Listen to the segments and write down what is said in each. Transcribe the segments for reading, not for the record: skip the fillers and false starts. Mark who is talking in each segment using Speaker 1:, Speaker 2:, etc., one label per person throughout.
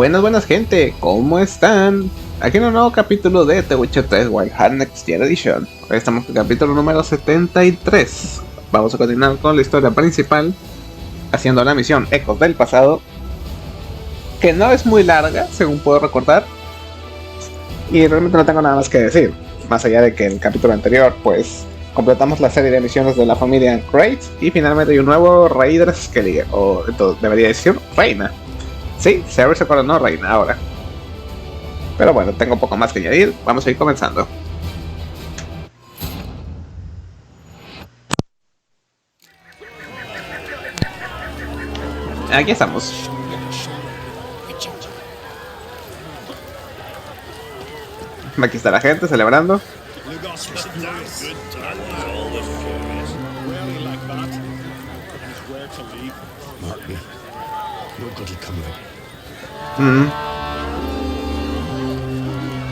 Speaker 1: Buenas gente, ¿cómo están? Aquí en un nuevo capítulo de The Witcher 3 Wild Hunt Next Year Edition. Hoy estamos en el capítulo número 73. Vamos a continuar con la historia principal, haciendo la misión Ecos del Pasado, que no es muy larga, según puedo recordar, y realmente no tengo nada más que decir, más allá de que en el capítulo anterior, pues, completamos la serie de misiones de la familia Great, y finalmente hay un nuevo rey de las que o entonces, debería decir reina. Sí, Sarah se coronó reina ahora. Pero bueno, tengo poco más que añadir, vamos a ir comenzando. Aquí estamos. Aquí está la gente celebrando.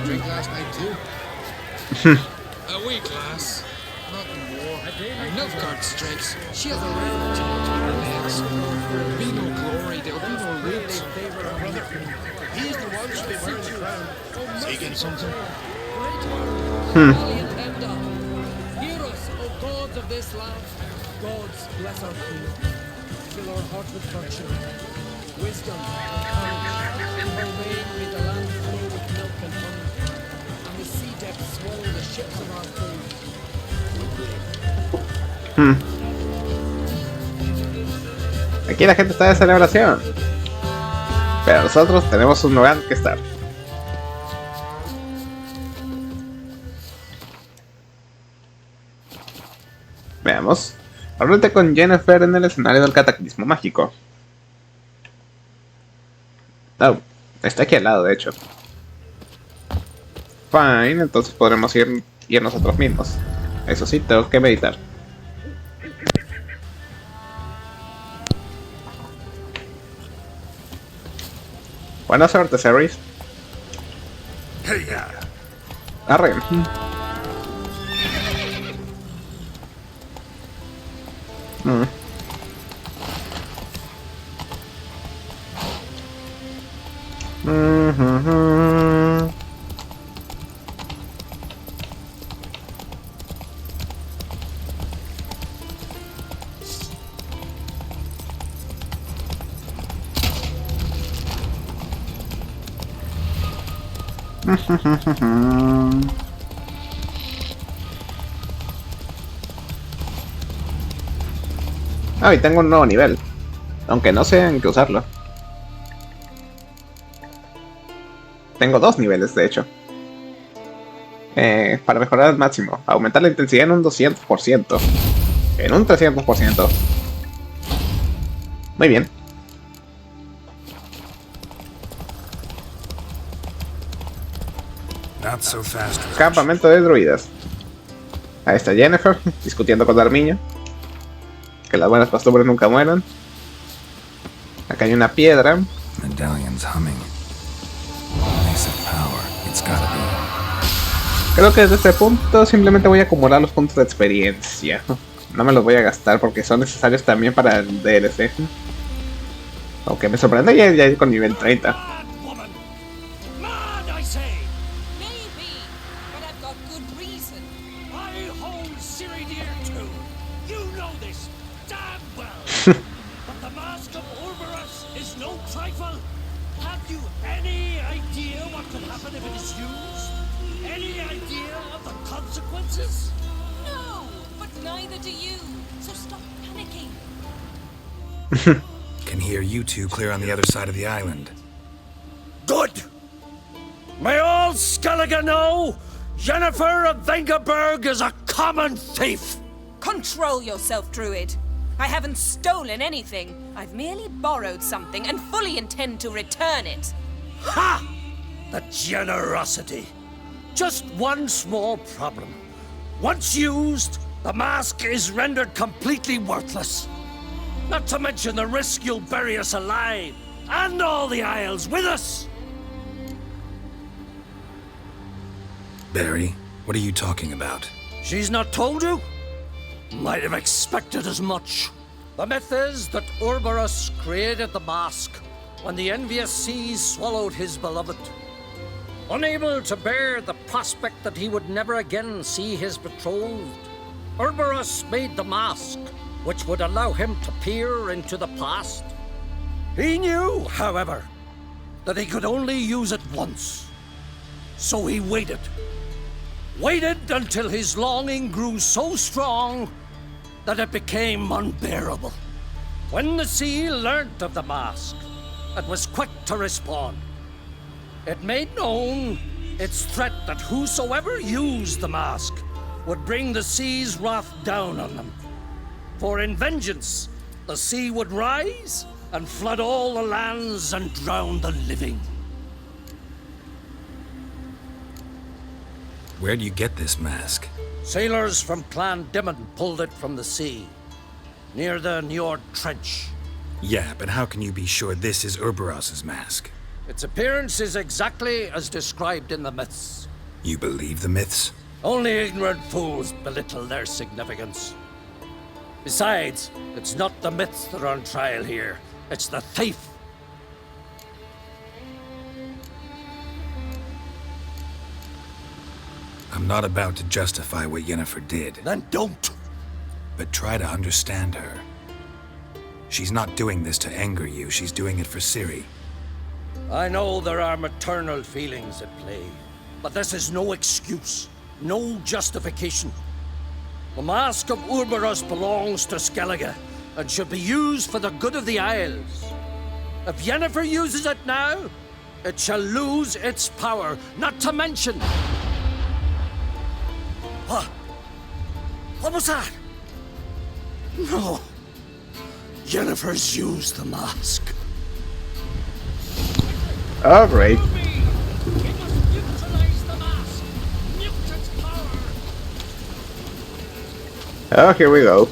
Speaker 2: Drink last night too? A week, lass. Nothing more. Nilfgaard strikes. She has a rarity to her legs. There'll be no glory, there'll be no roots. He's the one should be wearing the crown. Taking something?
Speaker 3: Hear us, O gods of this land. Gods, bless our queen. Fill our heart with virtue, wisdom and courage. Her reign may the land flow with milk and honey, and the sea depths swallow the ships of our food.
Speaker 1: Aquí la gente está de celebración, pero nosotros tenemos un lugar que estar. Veamos. Háblate con Jennifer en el escenario del cataclismo mágico. Oh, está aquí al lado, de hecho. Fine, entonces podremos ir nosotros mismos. Eso sí, tengo que meditar. Buena suerte, Ceres. Arre. Ah, y tengo un nuevo nivel, aunque no sé en qué usarlo. Tengo dos niveles, de hecho. Para mejorar al máximo, aumentar la intensidad en un 200%. En un 300%. Muy bien.
Speaker 4: Not so fast.
Speaker 1: Campamento de druidas. Ahí está Jennifer, discutiendo con Darmiño. Que las buenas costumbres nunca mueran. Acá hay una piedra.
Speaker 4: Medallions humming. Place of power. It's gotta be.
Speaker 1: Creo que desde este punto simplemente voy a acumular los puntos de experiencia. No me los voy a gastar porque son necesarios también para el DLC. Aunque me sorprende ya ir con nivel 30.
Speaker 4: Can hear you two clear on the other side of the island.
Speaker 5: Good! May all Skellige know Jennifer of Vengerberg is a common thief!
Speaker 6: Control yourself, Druid. I haven't stolen anything. I've merely borrowed something and fully intend to return it.
Speaker 5: Ha! The generosity. Just one small problem. Once used, the mask is rendered completely worthless. Not to mention the risk you'll bury us alive, and all the Isles with us!
Speaker 4: Barry, what are you talking about?
Speaker 5: She's not told you? Might have expected as much. The myth is that Urberus created the mask, when the envious seas swallowed his beloved. Unable to bear the prospect that he would never again see his betrothed, Cerberus made the mask, which would allow him to peer into the past. He knew, however, that he could only use it once. So he waited. Waited until his longing grew so strong that it became unbearable. When the sea learnt of the mask, it was quick to respond. It made known its threat that whosoever used the mask would bring the sea's wrath down on them. For in vengeance, the sea would rise and flood all the lands and drown the living.
Speaker 4: Where do you get this mask?
Speaker 5: Sailors from Clan Dimon pulled it from the sea, near the Njord Trench.
Speaker 4: Yeah, but how can you be sure this is Cerberus's mask?
Speaker 5: Its appearance is exactly as described in the myths.
Speaker 4: You believe the myths?
Speaker 5: Only ignorant fools belittle their significance. Besides, it's not the myths that are on trial here. It's the thief.
Speaker 4: I'm not about to justify what Yennefer did.
Speaker 5: Then don't.
Speaker 4: But try to understand her. She's not doing this to anger you, she's doing it for Ciri.
Speaker 5: I know there are maternal feelings at play, but this is no excuse, no justification. The Mask of Cerberus belongs to Skellige and should be used for the good of the Isles. If Yennefer uses it now, it shall lose its power, not to mention... What? What was that? No. Yennefer's used the mask.
Speaker 1: Oh, great. Oh, here we go.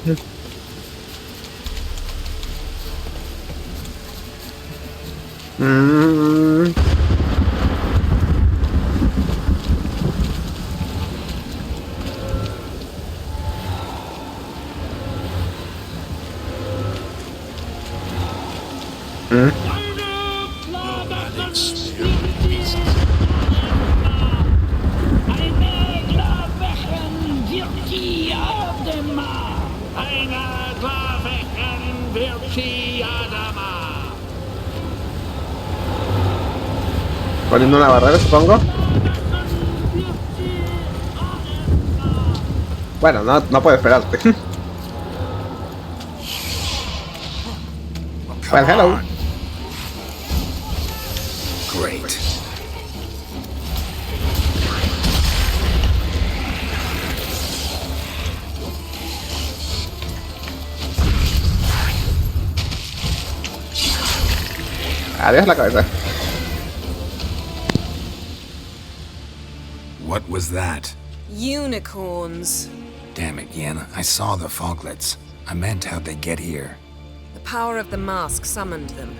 Speaker 1: Poniendo una barrera, supongo. Bueno, no puedo esperarte. Well, hello.
Speaker 4: Great.
Speaker 1: Adiós la cabeza.
Speaker 4: What was that?
Speaker 6: Unicorns.
Speaker 4: Damn it, Yen. I saw the foglets. I meant how'd they get here.
Speaker 6: The power of the mask summoned them.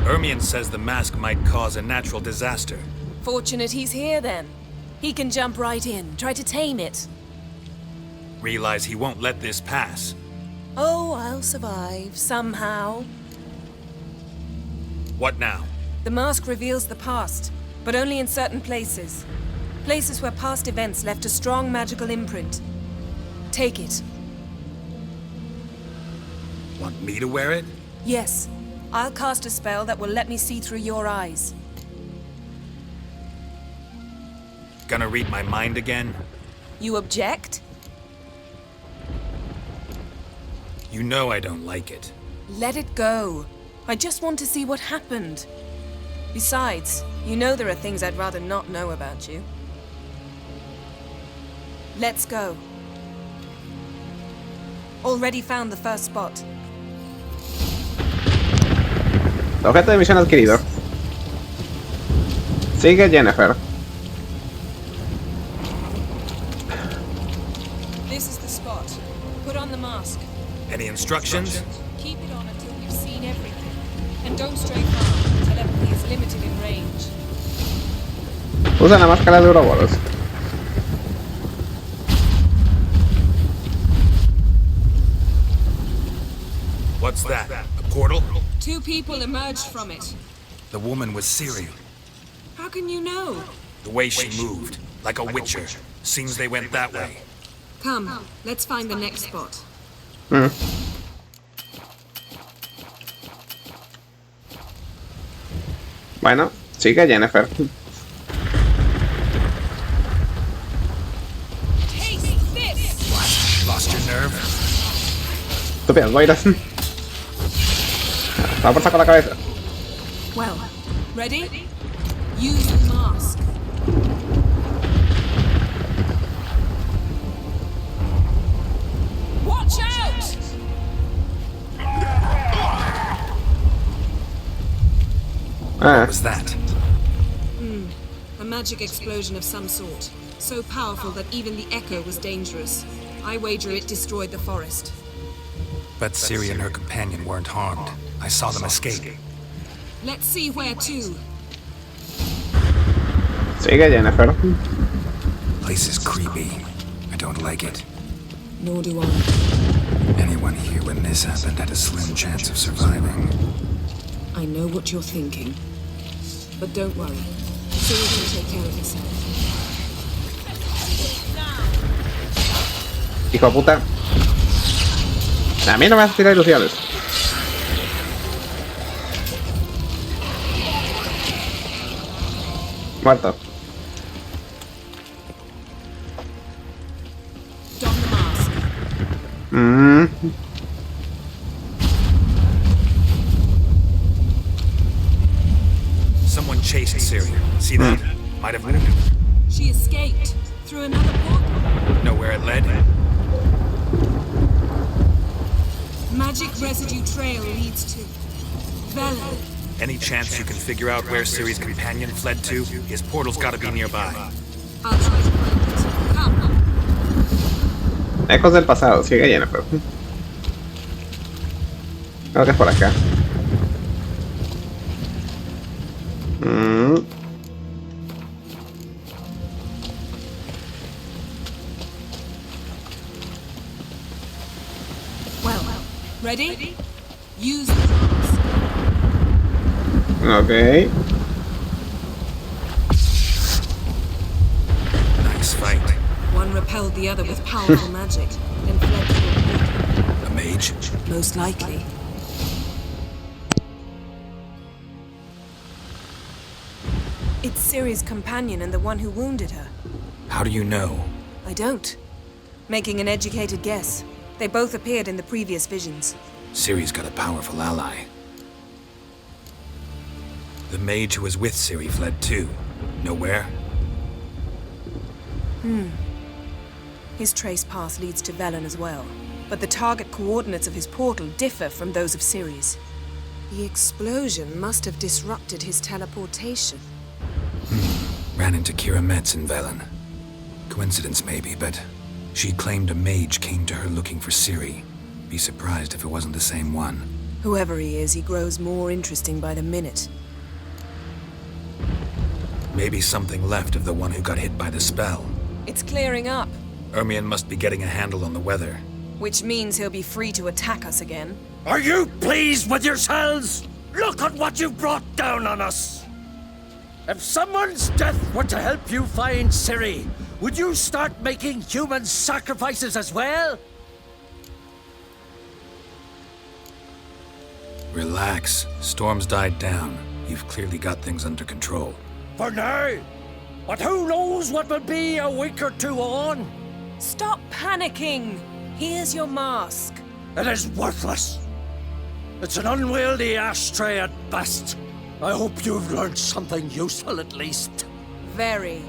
Speaker 4: Ermion says the mask might cause a natural disaster.
Speaker 6: Fortunate he's here then. He can jump right in, try to tame it.
Speaker 4: Realize he won't let this pass.
Speaker 6: Oh, I'll survive, somehow.
Speaker 4: What now?
Speaker 6: The mask reveals the past, but only in certain places. Places where past events left a strong magical imprint. Take it.
Speaker 4: Want me to wear it?
Speaker 6: Yes. I'll cast a spell that will let me see through your eyes.
Speaker 4: Gonna read my mind again?
Speaker 6: You object?
Speaker 4: You know I don't like it.
Speaker 6: Let it go. I just want to see what happened. Besides, you know there are things I'd rather not know about you. Let's go. Already found the first spot.
Speaker 1: Objeto de misión adquirido. Sigue Yennefer.
Speaker 6: This is the spot. Put on the mask.
Speaker 4: Any instructions?
Speaker 6: Keep it on until you've seen everything. And don't stray far. Telepathy is limited in range.
Speaker 1: Usa la máscara de Ouroboros.
Speaker 4: What's that? A portal?
Speaker 6: 2 people emerged from it.
Speaker 4: The woman was Ciri.
Speaker 6: How can you know?
Speaker 4: The way she moved, like a witcher. Seems they went that way.
Speaker 6: Come, let's find the next spot.
Speaker 1: Bueno, sigue Jennifer.
Speaker 6: Taste this!
Speaker 4: Lost your nerve?
Speaker 1: Estúpidas boiras. Va por saco la cabeza.
Speaker 6: Well, ready? Use the mask. Watch out!
Speaker 4: What was that?
Speaker 6: A magic explosion of some sort. So powerful that even the echo was dangerous. I wager it destroyed the forest.
Speaker 4: But Ciri and her companion weren't harmed. I saw them escape.
Speaker 6: Let's see where to.
Speaker 1: Sigue Jennifer.
Speaker 4: Place is creepy. I don't like it.
Speaker 6: Nor do I.
Speaker 4: Anyone here when this happened had a slim chance of surviving.
Speaker 6: I know what you're thinking. But don't worry. Ciri can take care of herself.
Speaker 1: Hijo de puta. A mí no me vas a tirar ilusiones. Muerto.
Speaker 6: Don the mask.
Speaker 4: Someone chased Ciri. See that? Might have wounded.
Speaker 6: She escaped through another portal.
Speaker 4: Know where it led?
Speaker 6: Magic residue trail leads to Velen.
Speaker 4: Any chance you can figure out where Ciri's companion fled to? His portal's gotta be nearby.
Speaker 6: I'll try to find it. Come.
Speaker 1: Ecos del pasado. Sigue Jennifer. Creo que es por acá.
Speaker 6: Well, ready? Use the mask.
Speaker 1: Ok.
Speaker 4: Nice fight.
Speaker 6: One repelled the other with powerful magic, then fled through a portal.
Speaker 4: A mage?
Speaker 6: Most likely. It's Ciri's companion and the one who wounded her.
Speaker 4: How do you know?
Speaker 6: I don't. Making an educated guess. They both appeared in the previous visions.
Speaker 4: Ciri's got a powerful ally. The mage who was with Ciri fled too. Know where?
Speaker 6: His trace path leads to Velen as well. But the target coordinates of his portal differ from those of Ciri's. The explosion must have disrupted his teleportation.
Speaker 4: Ran into Kira Metz in Velen. Coincidence maybe, but she claimed a mage came to her looking for Ciri. Be surprised if it wasn't the same one.
Speaker 6: Whoever he is, he grows more interesting by the minute.
Speaker 4: Maybe something left of the one who got hit by the spell.
Speaker 6: It's clearing up,
Speaker 4: Ermion must be getting a handle on the weather.
Speaker 6: which means he'll be free to attack us again.
Speaker 5: Are you pleased with yourselves? Look at what you've brought down on us! If someone's death were to help you find Ciri, would you start making human sacrifices as well?
Speaker 4: Relax. Storm's died down. You've clearly got things under control.
Speaker 5: For now. But who knows what will be a week or two on?
Speaker 6: Stop panicking! Here's your mask.
Speaker 5: It is worthless. It's an unwieldy ashtray at best. I hope you've learned something useful at least.
Speaker 6: Very.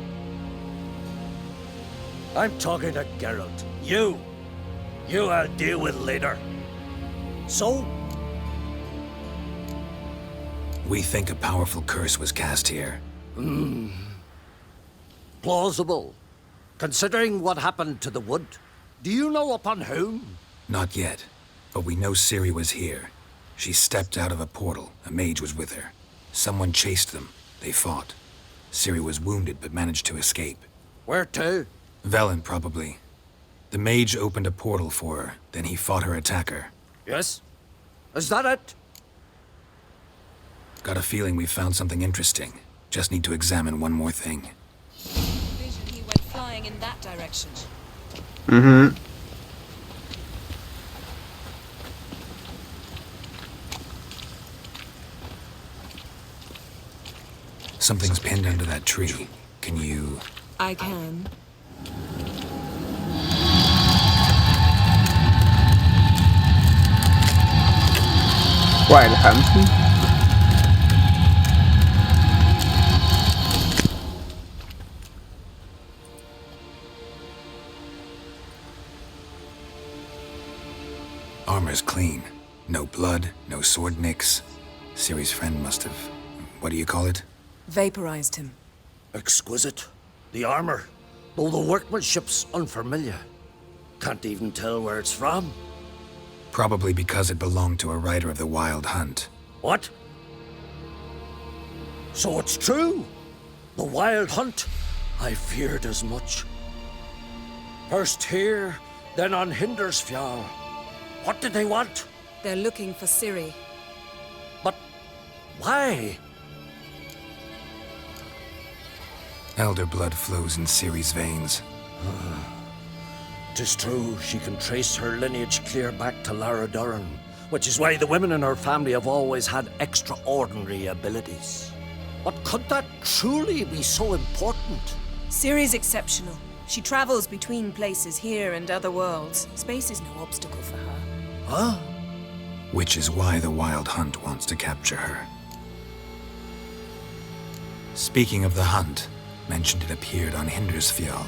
Speaker 5: I'm talking to Geralt. You I'll deal with later. So,
Speaker 4: We think a powerful curse was cast here.
Speaker 5: plausible. Considering what happened to the wood, do you know upon whom?
Speaker 4: Not yet, but we know Ciri was here. She stepped out of a portal. A mage was with her. Someone chased them. They fought. Ciri was wounded but managed to escape.
Speaker 5: Where to?
Speaker 4: Velen, probably. The mage opened a portal for her, then he fought her attacker.
Speaker 5: Yes? Is that it?
Speaker 4: Got a feeling we found something interesting. Just need to examine one more thing.
Speaker 6: Vision he went flying in that direction.
Speaker 1: Mm-hmm.
Speaker 4: Something's pinned under that tree. Can you...
Speaker 6: I can.
Speaker 1: Wild hunting.
Speaker 4: Armor's clean. No blood, no sword nicks. Ciri's friend must have... what do you call it?
Speaker 6: Vaporized him.
Speaker 5: Exquisite. The armor, though the workmanship's unfamiliar. Can't even tell where it's from.
Speaker 4: Probably because it belonged to a rider of the Wild Hunt.
Speaker 5: What? So it's true? The Wild Hunt? I feared as much. First here, then on Hindersfjall. What did they want?
Speaker 6: They're looking for Ciri.
Speaker 5: But why?
Speaker 4: Elder blood flows in Ciri's veins.
Speaker 5: 'Tis true, she can trace her lineage clear back to Lara Duran, which is why the women in her family have always had extraordinary abilities. But could that truly be so important?
Speaker 6: Ciri's exceptional. She travels between places here and other worlds. Space is no obstacle for her.
Speaker 5: Huh?
Speaker 4: Which is why the Wild Hunt wants to capture her. Speaking of the hunt, mentioned it appeared on Hindersfjall.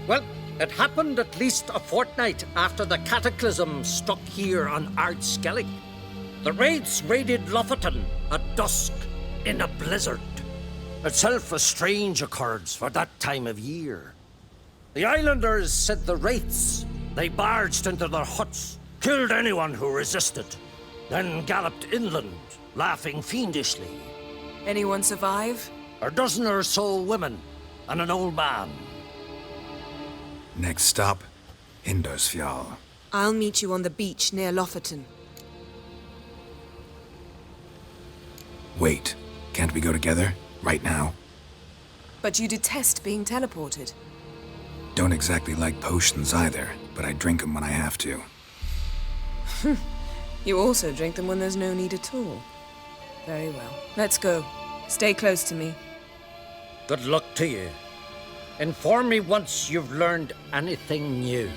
Speaker 5: Well, it happened at least a fortnight after the cataclysm struck here on Ardskellig. The raids raided Lofoten at dusk in a blizzard. Itself a strange occurrence for that time of year. The islanders said the wraiths. They barged into their huts, killed anyone who resisted, then galloped inland, laughing fiendishly.
Speaker 6: Anyone survive?
Speaker 5: A dozen or so women and an old man.
Speaker 4: Next stop, Hindersfjall.
Speaker 6: I'll meet you on the beach near Lofoten.
Speaker 4: Wait, can't we go together? Right now?
Speaker 6: But you detest being teleported.
Speaker 4: Don't exactly like potions either, but I drink them when I have to.
Speaker 6: You also drink them when there's no need at all. Very well. Let's go. Stay close to me.
Speaker 5: Good luck to you. Inform me once you've learned anything new.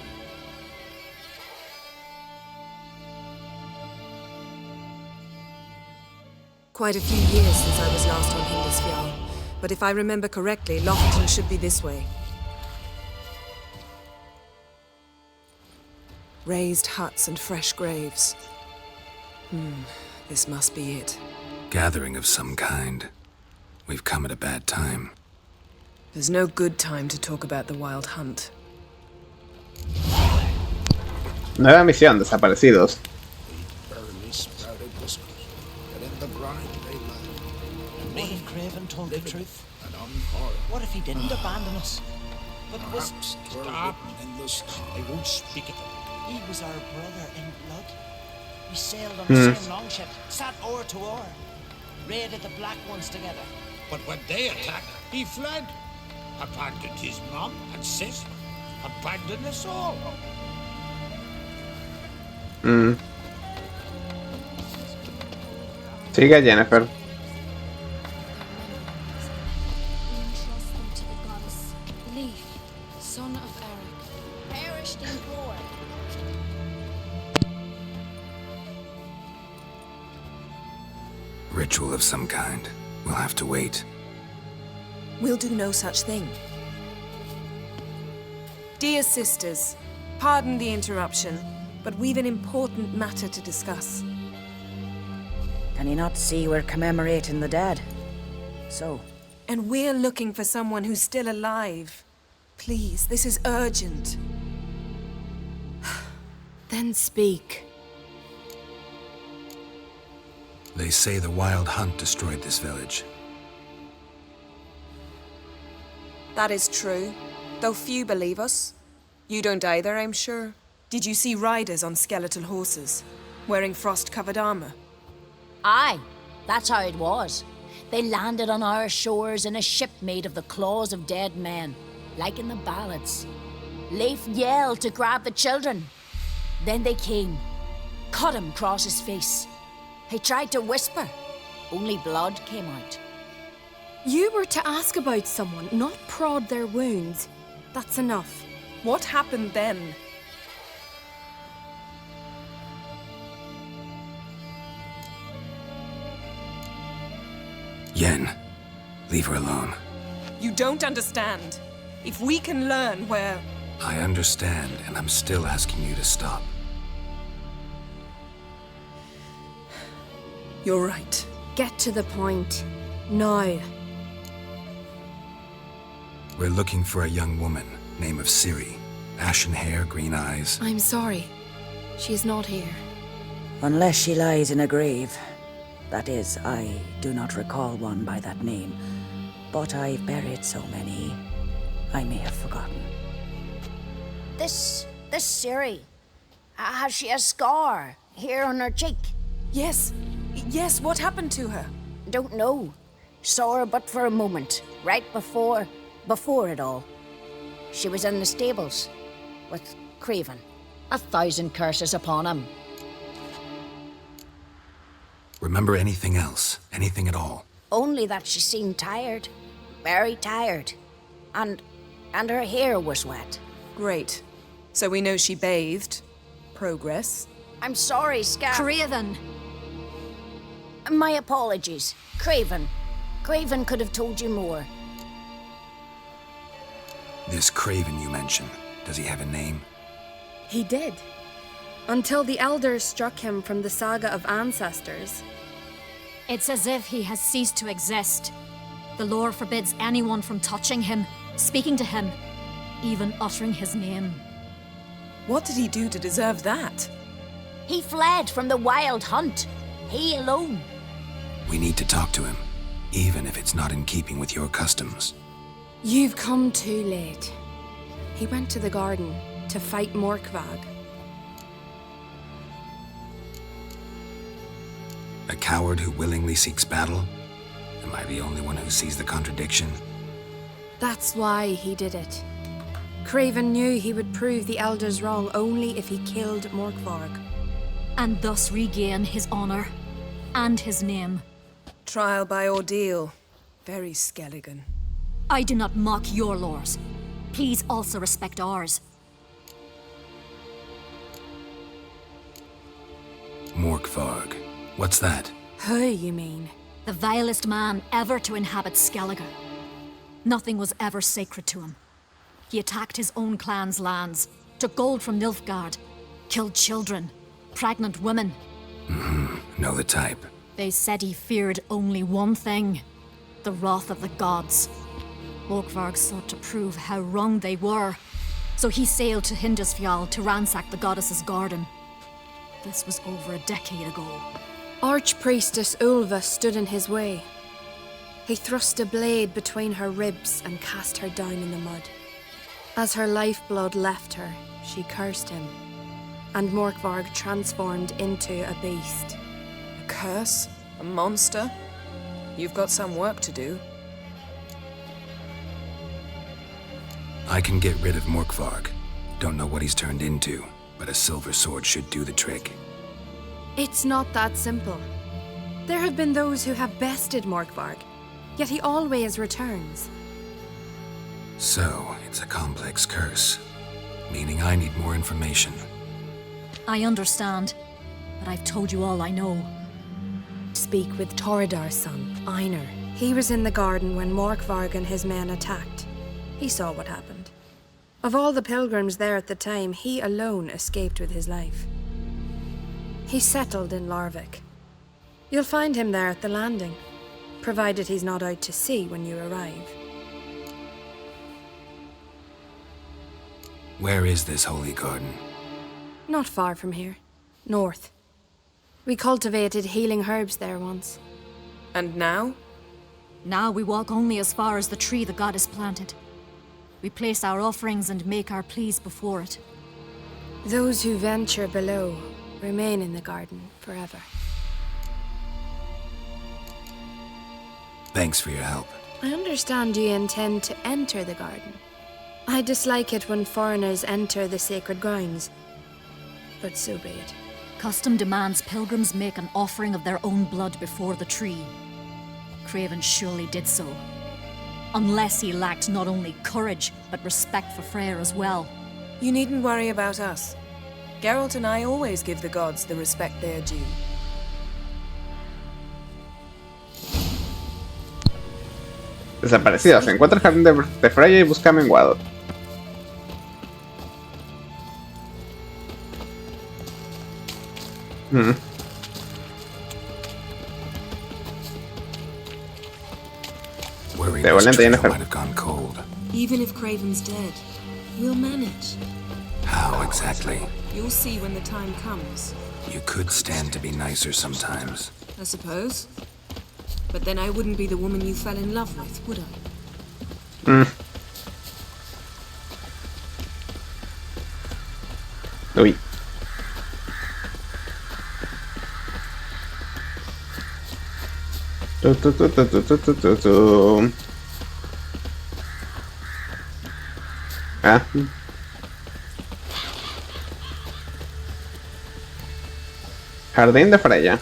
Speaker 6: Quite a few years since I was last on Hindersfjall, but if I remember correctly, Lofoten should be this way. Raised huts and fresh graves. This must be it.
Speaker 4: Gathering of some kind. We've come at a bad time.
Speaker 6: There's no good time to talk about the Wild Hunt.
Speaker 1: Nueva misión, Desaparecidos.
Speaker 2: Barely sprouted whiskers, but in the brine they lie. And
Speaker 7: What
Speaker 2: me,
Speaker 7: if Craven told the truth?
Speaker 2: and unharmed.
Speaker 7: What if he didn't abandon us? But this...
Speaker 2: Perhaps 'twere
Speaker 7: Stop!
Speaker 2: written in the stars.
Speaker 7: I won't speak of him. He was our brother in blood. We sailed on the same longship, sat oar to oar, raided the Black Ones together.
Speaker 2: But when they attacked, he fled. Abandoned his mom and sis. Abandoned us all.
Speaker 1: Sigue, Jennifer.
Speaker 8: We entrust them to the goddess Leaf, son of Eric, perished in war.
Speaker 4: Ritual of some kind. We'll have to wait.
Speaker 6: We'll do no such thing. Dear sisters, pardon the interruption, but we've an important matter to discuss.
Speaker 9: Can you not see we're commemorating the dead? So,
Speaker 6: And we're looking for someone who's still alive. Please, this is urgent.
Speaker 8: Then speak.
Speaker 4: They say the Wild Hunt destroyed this village.
Speaker 6: That is true, though few believe us. You don't either, I'm sure. Did you see riders on skeletal horses, wearing frost-covered armor?
Speaker 8: Aye,
Speaker 9: That's how it was. They landed on our shores in a ship made of the claws of dead men, like in the ballads. Leif yelled to grab the children. Then they came, cut him across his face. He tried to whisper, only blood came out.
Speaker 6: You were to ask about someone, not prod their wounds. That's enough. What happened then?
Speaker 4: Yen, leave her alone.
Speaker 6: You don't understand. If we can learn where...
Speaker 4: I understand, and I'm still asking you to stop.
Speaker 6: You're right. Get to the point. Now.
Speaker 4: We're looking for a young woman, name of Ciri. Ashen hair, green eyes.
Speaker 6: I'm sorry. She is not here.
Speaker 9: Unless she lies in a grave. That is, I do not recall one by that name. But I've buried so many, I may have forgotten. This Ciri, has she a scar here on her cheek?
Speaker 6: Yes. Yes, what happened to her?
Speaker 9: Don't know. Saw her but for a moment, right before it all. She was in the stables with Craven. 1,000 curses upon him.
Speaker 4: Remember anything else? Anything at all?
Speaker 9: Only that she seemed tired. Very tired. And her hair was wet.
Speaker 6: Great. So we know she bathed. Progress.
Speaker 9: I'm sorry, Scar.
Speaker 8: Craven!
Speaker 9: My apologies. Craven. Craven could have told you more.
Speaker 4: This Craven you mentioned, does he have a name?
Speaker 10: He did. Until the elders struck him from the saga of ancestors.
Speaker 8: It's as if he has ceased to exist. The lore forbids anyone from touching him, speaking to him, even uttering his name.
Speaker 6: What did he do to deserve that?
Speaker 9: He fled from the wild hunt. He alone.
Speaker 4: We need to talk to him, even if it's not in keeping with your customs.
Speaker 10: You've come too late. He went to the garden to fight Morkvag.
Speaker 4: A coward who willingly seeks battle? Am I the only one who sees the contradiction?
Speaker 10: That's why he did it. Craven knew he would prove the elders wrong only if he killed Morkvarg.
Speaker 8: And thus regain his honor and his name.
Speaker 6: Trial by ordeal. Very Skelligan.
Speaker 8: I do not mock your laws. Please also respect ours.
Speaker 4: Morkvarg. What's that?
Speaker 10: Who, you mean?
Speaker 8: The vilest man ever to inhabit Skellige. Nothing was ever sacred to him. He attacked his own clan's lands, took gold from Nilfgaard, killed children, pregnant women.
Speaker 4: Know the type.
Speaker 8: They said he feared only one thing, the wrath of the gods. Morkvarg sought to prove how wrong they were, so he sailed to Hindisfjall to ransack the goddess's garden. This was over a decade ago.
Speaker 10: Archpriestess Ulva stood in his way. He thrust a blade between her ribs and cast her down in the mud. As her lifeblood left her, she cursed him, and Morkvarg transformed into a beast.
Speaker 6: A curse? A monster? You've got some work to do.
Speaker 4: I can get rid of Morkvarg. Don't know what he's turned into, but a silver sword should do the trick.
Speaker 10: It's not that simple. There have been those who have bested Morkvarg, yet he always returns.
Speaker 4: So, it's a complex curse, meaning I need more information.
Speaker 8: I understand, but I've told you all I know.
Speaker 10: Speak with Torridar's son, Einar. He was in the garden when Morkvarg and his men attacked. He saw what happened. Of all the pilgrims there at the time, he alone escaped with his life. He settled in Larvik. You'll find him there at the landing, provided he's not out to sea when you arrive.
Speaker 4: Where is this holy garden?
Speaker 10: Not far from here. North. We cultivated healing herbs there once.
Speaker 6: And now?
Speaker 8: Now we walk only as far as the tree the goddess planted. We place our offerings and make our pleas before it.
Speaker 10: Those who venture below remain in the garden forever.
Speaker 4: Thanks for your help.
Speaker 10: I understand you intend to enter the garden. I dislike it when foreigners enter the sacred grounds. But so be it.
Speaker 8: Custom demands pilgrims make an offering of their own blood before the tree. Craven surely did so. Unless he lacked not only courage, but respect for Freya as well.
Speaker 6: You needn't worry about us. Geralt and I always give the gods the respect they are due.
Speaker 1: Desaparecidos. Encuentra el jardín de Freya y busca menguado.
Speaker 4: Worried
Speaker 1: De
Speaker 4: this
Speaker 1: volante
Speaker 4: trail
Speaker 1: llena de
Speaker 4: might have gone cold.
Speaker 6: Even if Craven's dead, we'll manage.
Speaker 4: How exactly?
Speaker 6: You'll see when the time comes,
Speaker 4: You could stand to be nicer sometimes.
Speaker 6: I suppose. But then I wouldn't be the woman you fell in love with, would I?
Speaker 1: Uy. Ah. Jardín de Freya.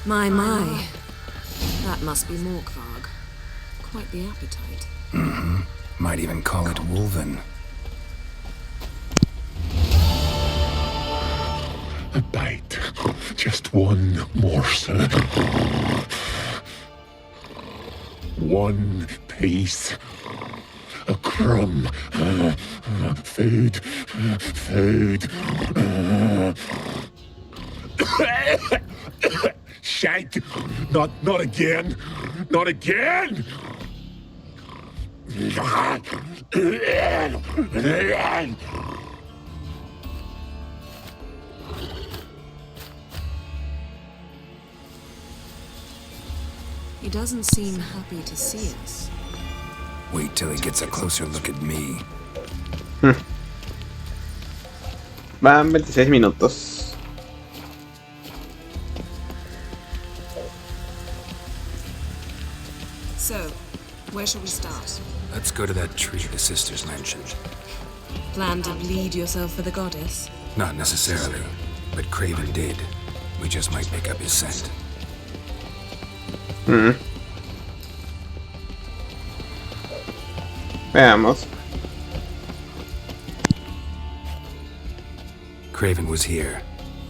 Speaker 6: My. That must be Morkvarg. Quite the appetite.
Speaker 4: Might even call it Wolven.
Speaker 11: A bite. Just one morsel. One piece. A crumb. Food. Food. Shite. Not again. Not again.
Speaker 6: He doesn't seem happy to see us.
Speaker 4: Wait till he gets a closer look at me.
Speaker 1: Van 26 minutos.
Speaker 6: So, where shall we start?
Speaker 4: Let's go to that tree the sisters mentioned.
Speaker 6: Plan to bleed yourself for the goddess?
Speaker 4: Not necessarily, but Craven did. We just might pick up his scent.
Speaker 1: Veamos.
Speaker 4: Craven was here.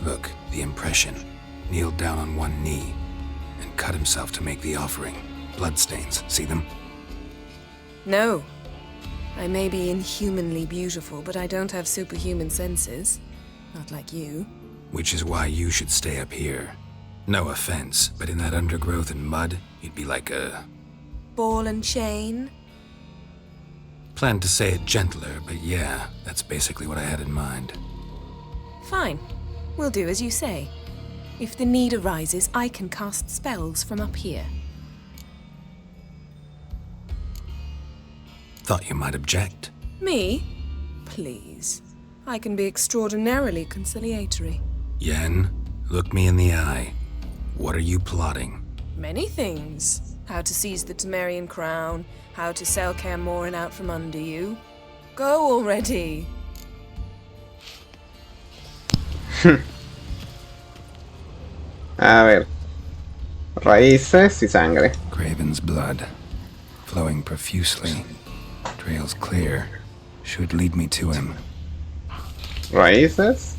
Speaker 4: Look, the impression. Kneeled down on one knee and cut himself to make the offering. Bloodstains, see them?
Speaker 6: No. I may be inhumanly beautiful, but I don't have superhuman senses. Not like you.
Speaker 4: Which is why you should stay up here. No offense, but in that undergrowth and mud, you'd be like a...
Speaker 6: Ball and chain?
Speaker 4: Planned to say it gentler, but yeah, that's basically what I had in mind.
Speaker 6: Fine. We'll do as you say. If the need arises, I can cast spells from up here.
Speaker 4: Thought you might object.
Speaker 6: Me? Please. I can be extraordinarily conciliatory.
Speaker 4: Yen, look me in the eye. What are you plotting?
Speaker 6: Many things. How to seize the Temerian crown, how to sell Kaer Morhen out from under you. Go already!
Speaker 1: A ver. Raíces y sangre.
Speaker 4: Craven's blood, flowing profusely. Trails clear. Should lead me to him.
Speaker 1: Raíces.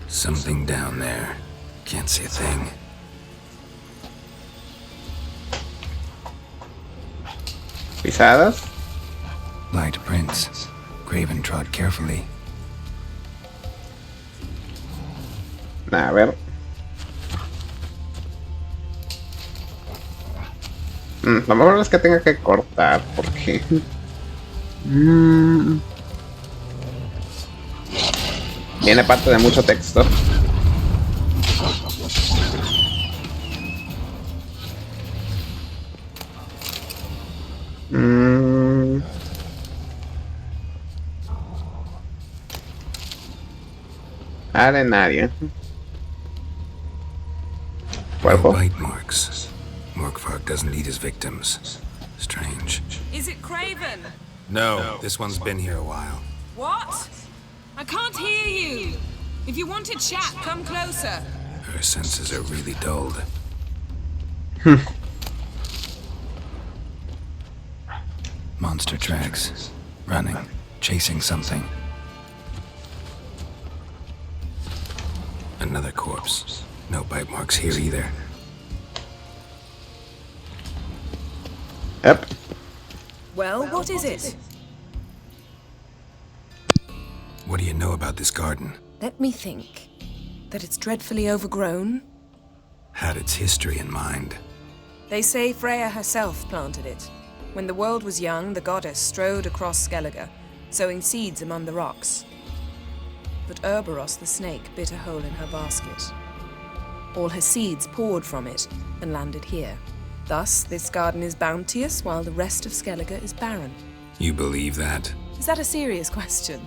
Speaker 4: Something down there. Can't see a thing.
Speaker 1: Pisadas.
Speaker 4: Light prints. Craven trod carefully.
Speaker 1: A ver. Lo mejor es que tenga que cortar porque... Viene parte de mucho texto. Arenaria. cuerpo.
Speaker 4: bite marks. Morkvark doesn't eat his victims. Strange.
Speaker 6: Is it Craven?
Speaker 4: No, this one's been here a while.
Speaker 6: What? I can't hear you. If you want to chat, come closer.
Speaker 4: Her senses are really dulled. Monster tracks. Running. Chasing something. Another corpse. No bite marks here either.
Speaker 1: Yep.
Speaker 6: Well, what is it?
Speaker 4: What do you know about this garden?
Speaker 6: Let me think. That it's dreadfully overgrown.
Speaker 4: Had its history in mind.
Speaker 6: They say Freya herself planted it. When the world was young, the goddess strode across Skellige, sowing seeds among the rocks. But Urboros the snake bit a hole in her basket. All her seeds poured from it and landed here. Thus, this garden is bounteous while the rest of Skellige is barren.
Speaker 4: You believe that?
Speaker 6: Is that a serious question?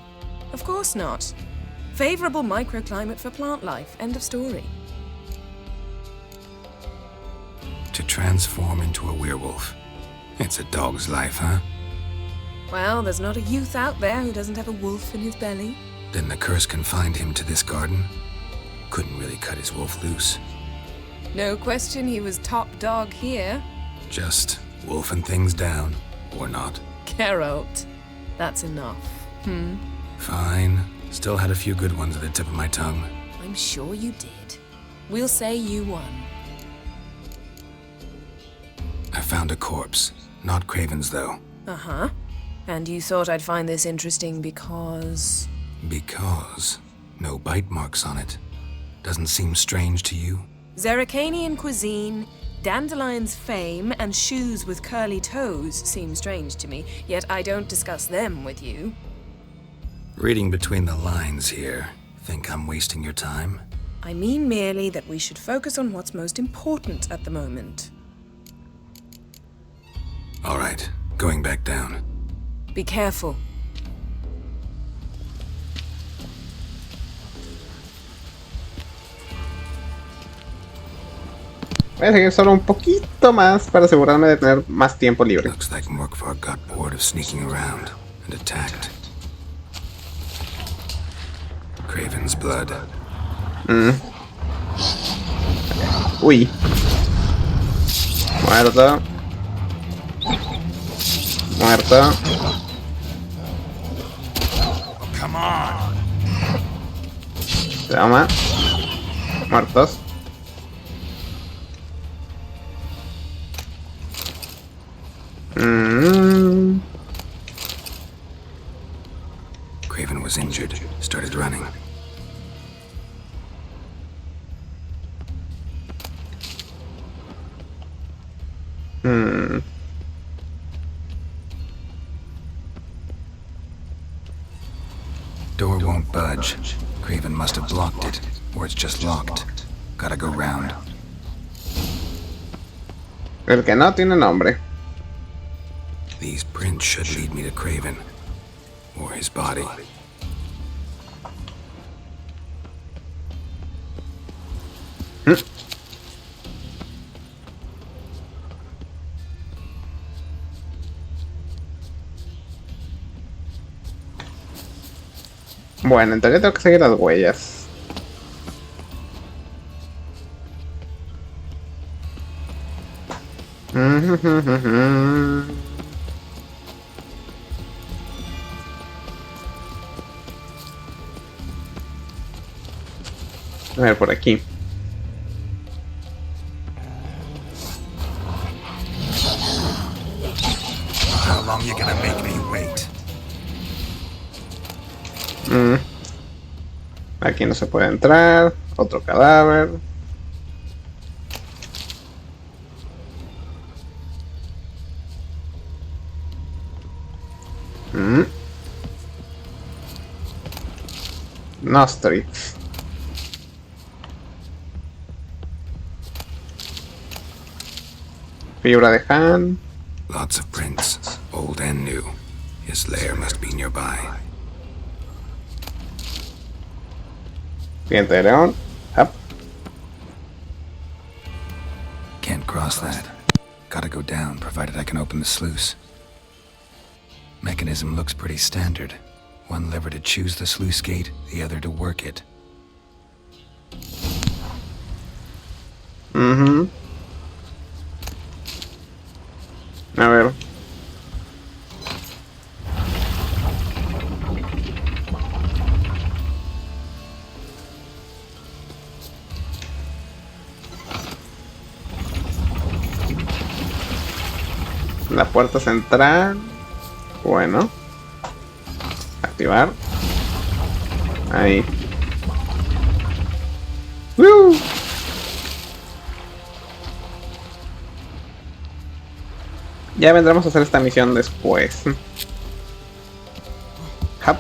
Speaker 6: Of course not. Favorable microclimate for plant life. End of story.
Speaker 4: To transform into a werewolf. It's a dog's life, huh?
Speaker 6: Well, there's not a youth out there who doesn't have a wolf in his belly.
Speaker 4: Then the curse confined him to this garden? Couldn't really cut his wolf loose.
Speaker 6: No question he was top dog here.
Speaker 4: Just wolfing things down, or not.
Speaker 6: Geralt. That's enough.
Speaker 4: Fine. Still had a few good ones at the tip of my tongue.
Speaker 6: I'm sure you did. We'll say you won.
Speaker 4: I found a corpse. Not Craven's, though.
Speaker 6: Uh-huh. And you thought I'd find this interesting because...
Speaker 4: Because no bite marks on it. Doesn't seem strange to you?
Speaker 6: Zerrikanian cuisine, Dandelion's fame, and shoes with curly toes seem strange to me, yet I don't discuss them with you.
Speaker 4: Reading between the lines here, think I'm wasting your time?
Speaker 6: I mean merely that we should focus on what's most important at the moment.
Speaker 4: All right, going back down.
Speaker 6: Be careful.
Speaker 1: Voy a seguir solo un poquito más para asegurarme de tener más tiempo libre.
Speaker 4: Looks like Morkvark got bored of sneaking around and attacked. Craven's blood.
Speaker 1: Uy. Muerto. Muerto.
Speaker 5: Come on.
Speaker 1: Toma. Muertos.
Speaker 4: Craven was injured, started running. Door won't budge. Craven must have blocked it, or it's just locked. Gotta go round.
Speaker 1: El que no tiene nombre.
Speaker 4: These prints should lead me to Craven. Or his body.
Speaker 1: Bueno, entonces tengo que seguir las huellas. A ver, por aquí.
Speaker 4: How long you gonna make me wait?
Speaker 1: Aquí no se puede entrar. Otro cadáver. Nostri. Fibra de Han.
Speaker 4: Lots of prints, old and new. His lair must be nearby.
Speaker 1: Diente de león. Up.
Speaker 4: Can't cross that. Gotta go down, provided I can open the sluice. Mechanism looks pretty standard. One lever to choose the sluice gate, the other to work it.
Speaker 1: A ver. La puerta central. Bueno. Activar. Ahí. ¡Woo! Ya vendremos a hacer esta misión después. Hop.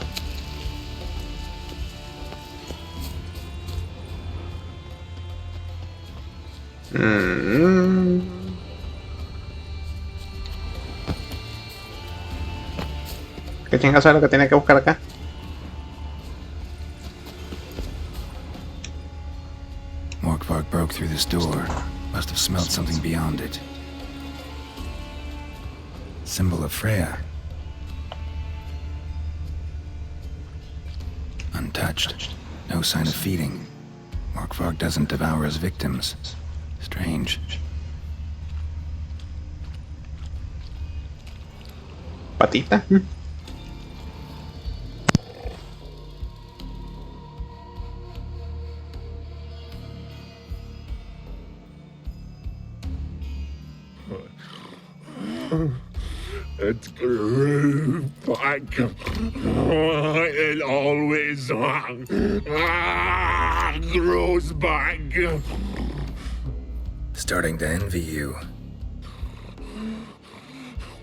Speaker 1: ¿Qué chingazo es lo que tiene que buscar acá?
Speaker 4: Morkvark broke through this door. Must have smelled something beyond it. Symbol of Freya. Untouched. No sign of feeding. Morkvark doesn't devour his victims. Strange.
Speaker 1: Patita.
Speaker 11: It grew back. It always grows back.
Speaker 4: Starting to envy you.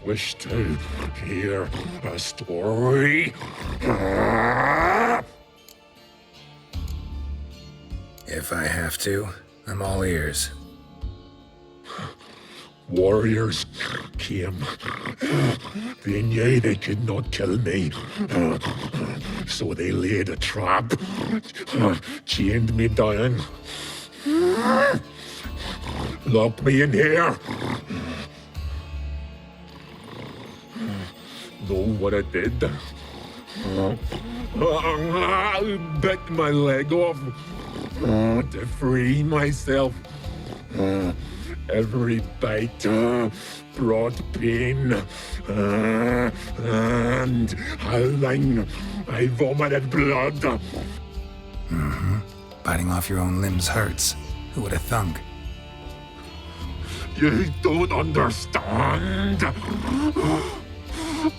Speaker 11: Wish to hear a story?
Speaker 4: If I have to, I'm all ears.
Speaker 11: Warriors came. They knew they could not kill me. So they laid a trap. Chained me down. Locked me in here. Know what I did? Bit my leg off to free myself. Every bite brought pain, and howling, I vomited blood.
Speaker 4: Mm-hmm. Biting off your own limbs hurts. Who would have thunk?
Speaker 11: You don't understand.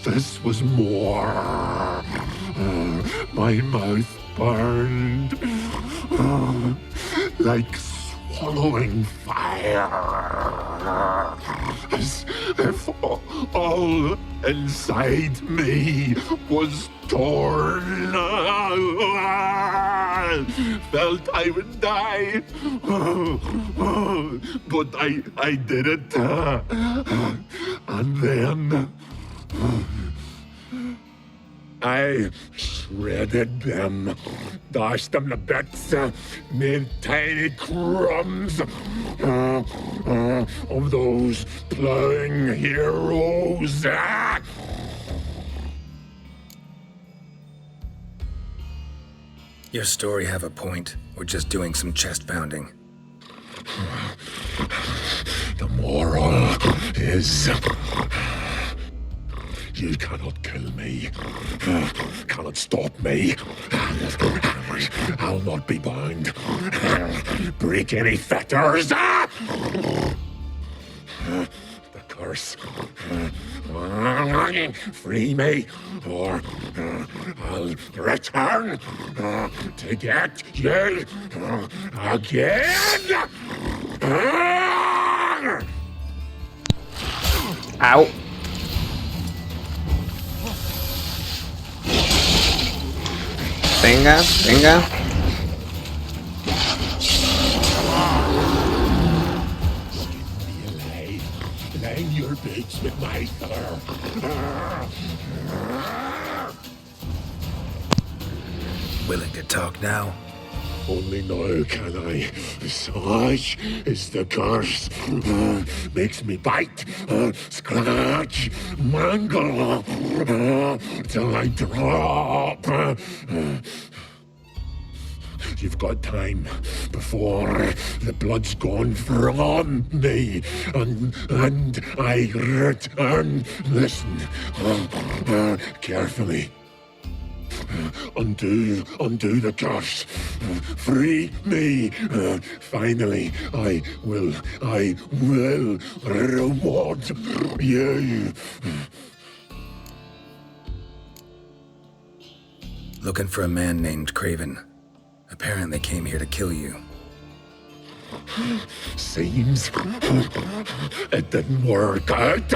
Speaker 11: This was more. My mouth burned like swallowing fire, as if all inside me was torn. Felt I would die, but I did it. And then I shredded them, dashed them to bits, made tiny crumbs of those plowing heroes.
Speaker 4: Your story have a point, or just doing some chest pounding?
Speaker 11: The moral is, you cannot kill me, cannot stop me. I'll not be bound. Break any fetters. The curse. Free me, or I'll return to get you again.
Speaker 1: Ow. Venga, venga.
Speaker 11: Line your boots with my fur.
Speaker 4: Willing to talk now?
Speaker 11: Only now can I. Such is the curse. Makes me bite, scratch, mangle, till I drop. You've got time before the blood's gone from me, and I return. Listen carefully. Undo the curse. Free me. Finally, I will reward you.
Speaker 4: Looking for a man named Craven. Apparently came here to kill you.
Speaker 11: Seems it didn't work out.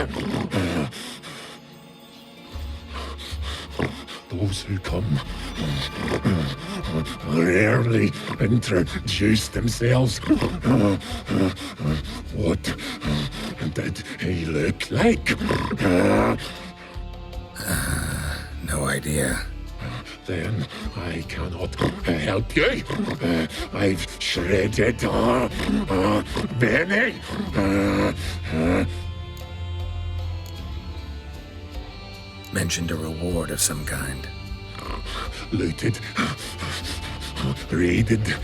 Speaker 11: Those who come rarely introduce themselves. What did he look like?
Speaker 4: No idea.
Speaker 11: Then I cannot help you. I've shredded many.
Speaker 4: Mentioned a reward of some kind.
Speaker 11: Looted, raided,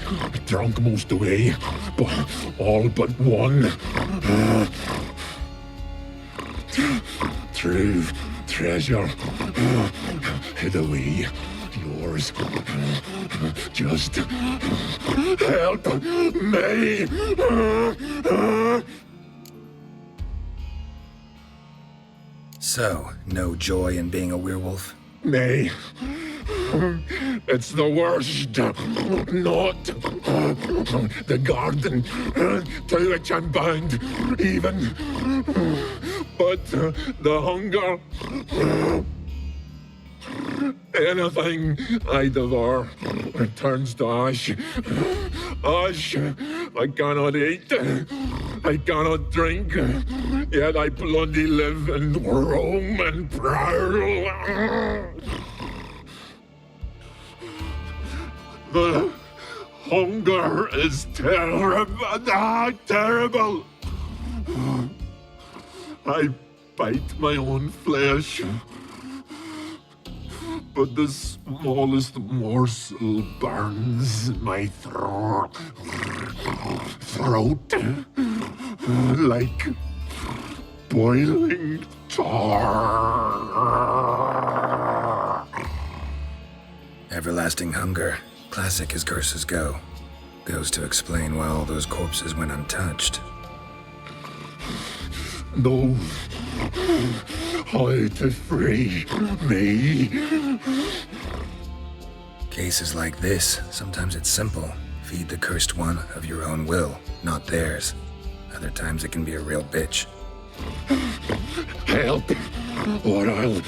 Speaker 11: drunk most away, but all but one. True treasure hid away. Yours. Just help me.
Speaker 4: So, no joy in being a werewolf?
Speaker 11: Nay. It's the worst. Not the garden to which I'm bound, even. But the hunger. Anything I devour returns to ash. Ash I cannot eat. I cannot drink. Yet I bloody live and roam and prowl. The hunger is terrible. I bite my own flesh. But the smallest morsel burns my throat like boiling tar.
Speaker 4: Everlasting hunger, classic as curses go. Goes to explain why all those corpses went untouched.
Speaker 11: No. How to free me?
Speaker 4: Cases like this, sometimes it's simple. Feed the cursed one of your own will, not theirs. Other times it can be a real bitch.
Speaker 11: Help, or I'll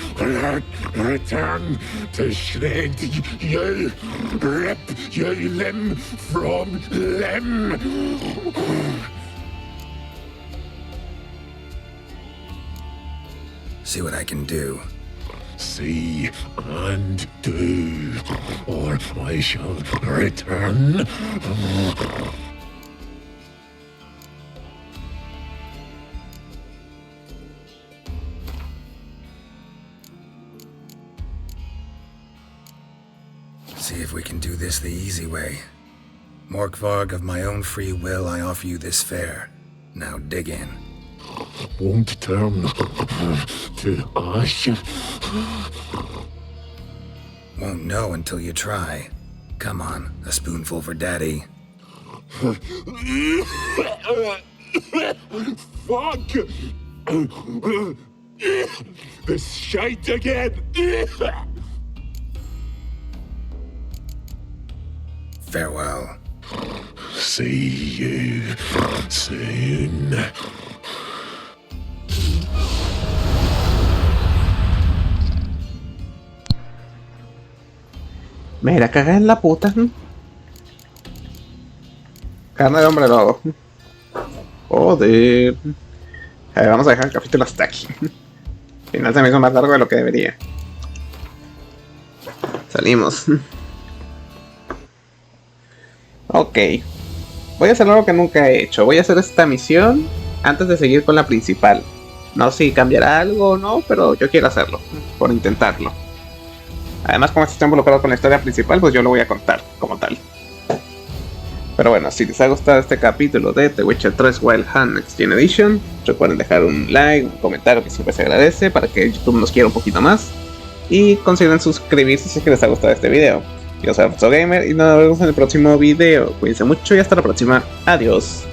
Speaker 11: return to shred you, rip you limb from limb.
Speaker 4: See what I can do.
Speaker 11: See and do, or I shall return.
Speaker 4: See if we can do this the easy way. Morkvarg, of my own free will, I offer you this fare. Now dig in.
Speaker 11: Won't turn to ash.
Speaker 4: Won't know until you try. Come on, a spoonful for Daddy.
Speaker 11: Fuck! This shite again!
Speaker 4: Farewell.
Speaker 11: See you soon.
Speaker 1: Mira, caga en la puta. Carne de hombre lobo. Joder. A ver, vamos a dejar el capítulo hasta aquí. Al final se me hizo más largo de lo que debería. Salimos. Ok. Voy a hacer algo que nunca he hecho. Voy a hacer esta misión antes de seguir con la principal. No sé si cambiará algo o no, pero yo quiero hacerlo. Por intentarlo. Además, como esto está involucrado con la historia principal, pues yo lo voy a contar como tal. Pero bueno, si les ha gustado este capítulo de The Witcher 3 Wild Hunt Next Gen Edition, recuerden dejar un like, un comentario que siempre se agradece para que YouTube nos quiera un poquito más. Y consideren suscribirse si es que les ha gustado este video. Yo soy Alfonso Gamer y nos vemos en el próximo video. Cuídense mucho y hasta la próxima. Adiós.